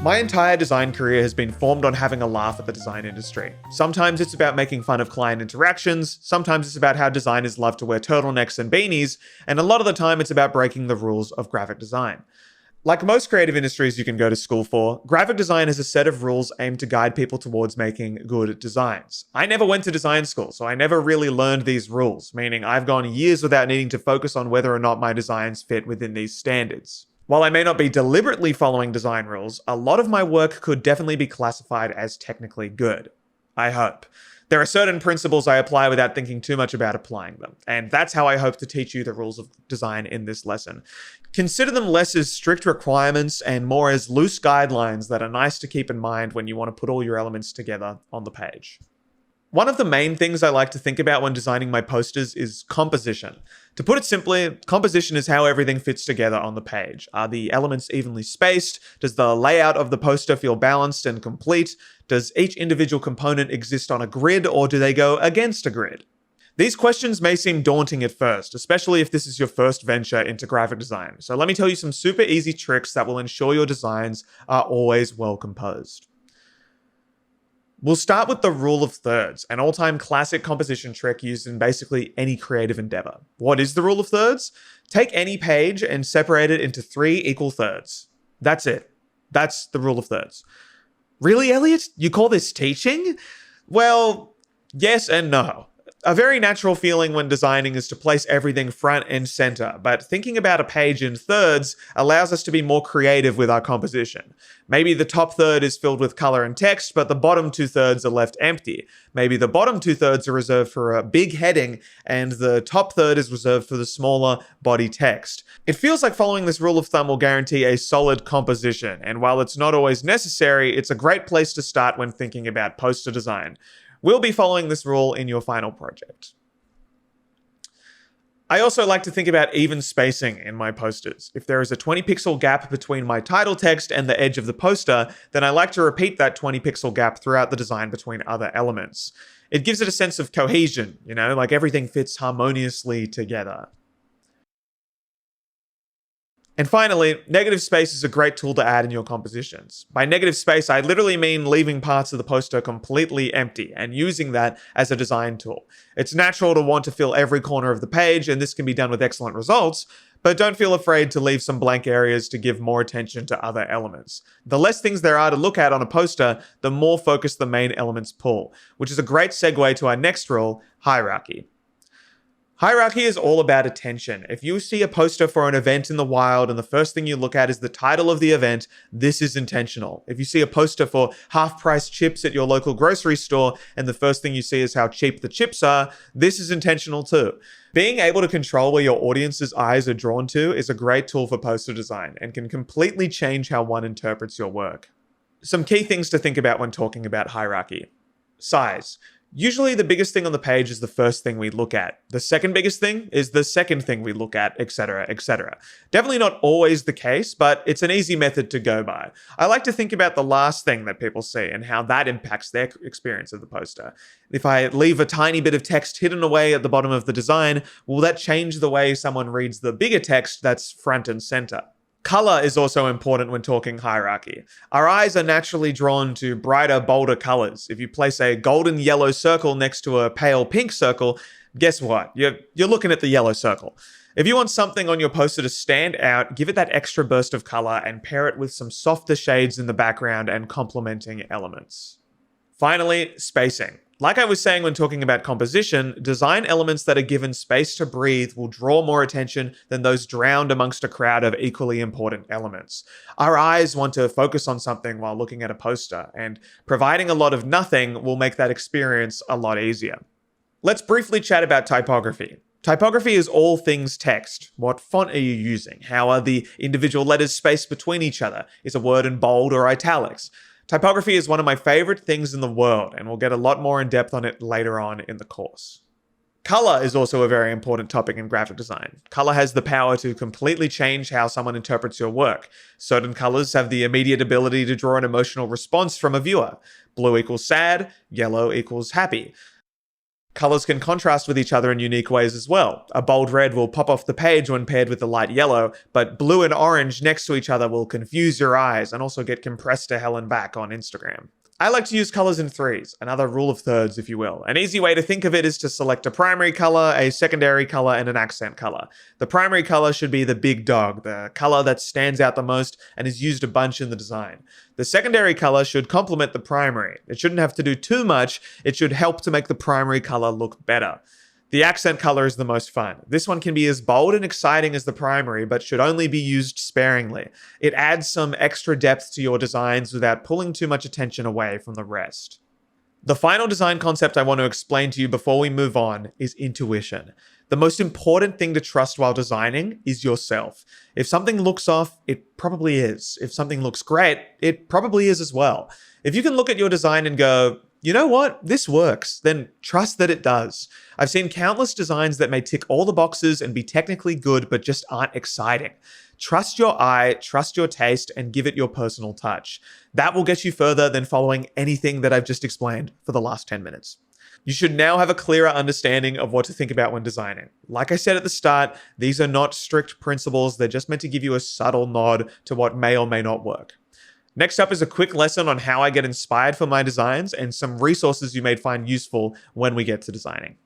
My entire design career has been formed on having a laugh at the design industry. Sometimes it's about making fun of client interactions, sometimes it's about how designers love to wear turtlenecks and beanies, and a lot of the time it's about breaking the rules of graphic design. Like most creative industries you can go to school for, graphic design has a set of rules aimed to guide people towards making good designs. I never went to design school, so I never really learned these rules, meaning I've gone years without needing to focus on whether or not my designs fit within these standards. While I may not be deliberately following design rules, a lot of my work could definitely be classified as technically good. I hope. There are certain principles I apply without thinking too much about applying them, and that's how I hope to teach you the rules of design in this lesson. Consider them less as strict requirements and more as loose guidelines that are nice to keep in mind when you want to put all your elements together on the page. One of the main things I like to think about when designing my posters is composition. To put it simply, composition is how everything fits together on the page. Are the elements evenly spaced? Does the layout of the poster feel balanced and complete? Does each individual component exist on a grid, or do they go against a grid? These questions may seem daunting at first, especially if this is your first venture into graphic design. So let me tell you some super easy tricks that will ensure your designs are always well composed. We'll start with the rule of thirds, an all-time classic composition trick used in basically any creative endeavor. What is the rule of thirds? Take any page and separate it into 3 equal thirds. That's it. That's the rule of thirds. Really, Elliot? You call this teaching? Well, yes and no. A very natural feeling when designing is to place everything front and center, but thinking about a page in thirds allows us to be more creative with our composition. Maybe the top third is filled with color and text, but the bottom 2/3 are left empty. Maybe the bottom 2/3 are reserved for a big heading, and the top third is reserved for the smaller body text. It feels like following this rule of thumb will guarantee a solid composition, and while it's not always necessary, it's a great place to start when thinking about poster design. We'll be following this rule in your final project. I also like to think about even spacing in my posters. If there is a 20 pixel gap between my title text and the edge of the poster, then I like to repeat that 20 pixel gap throughout the design between other elements. It gives it a sense of cohesion, like everything fits harmoniously together. And finally, negative space is a great tool to add in your compositions. By negative space, I literally mean leaving parts of the poster completely empty and using that as a design tool. It's natural to want to fill every corner of the page, and this can be done with excellent results, but don't feel afraid to leave some blank areas to give more attention to other elements. The less things there are to look at on a poster, the more focus the main elements pull, which is a great segue to our next rule, hierarchy. Hierarchy is all about attention. If you see a poster for an event in the wild and the first thing you look at is the title of the event, this is intentional. If you see a poster for half-price chips at your local grocery store and the first thing you see is how cheap the chips are, this is intentional too. Being able to control where your audience's eyes are drawn to is a great tool for poster design and can completely change how one interprets your work. Some key things to think about when talking about hierarchy. Size. Usually the biggest thing on the page is the first thing we look at. The second biggest thing is the second thing we look at, etc., etc. Definitely not always the case, but it's an easy method to go by. I like to think about the last thing that people see and how that impacts their experience of the poster. If I leave a tiny bit of text hidden away at the bottom of the design, will that change the way someone reads the bigger text that's front and center? Color is also important when talking hierarchy. Our eyes are naturally drawn to brighter, bolder colors. If you place a golden yellow circle next to a pale pink circle, guess what? You're looking at the yellow circle. If you want something on your poster to stand out, give it that extra burst of color and pair it with some softer shades in the background and complementing elements. Finally, spacing. Like I was saying when talking about composition, design elements that are given space to breathe will draw more attention than those drowned amongst a crowd of equally important elements. Our eyes want to focus on something while looking at a poster, and providing a lot of nothing will make that experience a lot easier. Let's briefly chat about typography. Typography is all things text. What font are you using? How are the individual letters spaced between each other? Is a word in bold or italics? Typography is one of my favorite things in the world, and we'll get a lot more in depth on it later on in the course. Color is also a very important topic in graphic design. Color has the power to completely change how someone interprets your work. Certain colors have the immediate ability to draw an emotional response from a viewer. Blue equals sad, yellow equals happy. Colors can contrast with each other in unique ways as well. A bold red will pop off the page when paired with a light yellow, but blue and orange next to each other will confuse your eyes and also get compressed to hell and back on Instagram. I like to use colors in threes, another rule of thirds, if you will. An easy way to think of it is to select a primary color, a secondary color, and an accent color. The primary color should be the big dog, the color that stands out the most and is used a bunch in the design. The secondary color should complement the primary. It shouldn't have to do too much, it should help to make the primary color look better. The accent color is the most fun. This one can be as bold and exciting as the primary, but should only be used sparingly. It adds some extra depth to your designs without pulling too much attention away from the rest. The final design concept I want to explain to you before we move on is intuition. The most important thing to trust while designing is yourself. If something looks off, it probably is. If something looks great, it probably is as well. If you can look at your design and go, you know what? This works. Then trust that it does. I've seen countless designs that may tick all the boxes and be technically good, but just aren't exciting. Trust your eye, trust your taste, and give it your personal touch. That will get you further than following anything that I've just explained for the last 10 minutes. You should now have a clearer understanding of what to think about when designing. Like I said at the start, these are not strict principles. They're just meant to give you a subtle nod to what may or may not work. Next up is a quick lesson on how I get inspired for my designs and some resources you may find useful when we get to designing.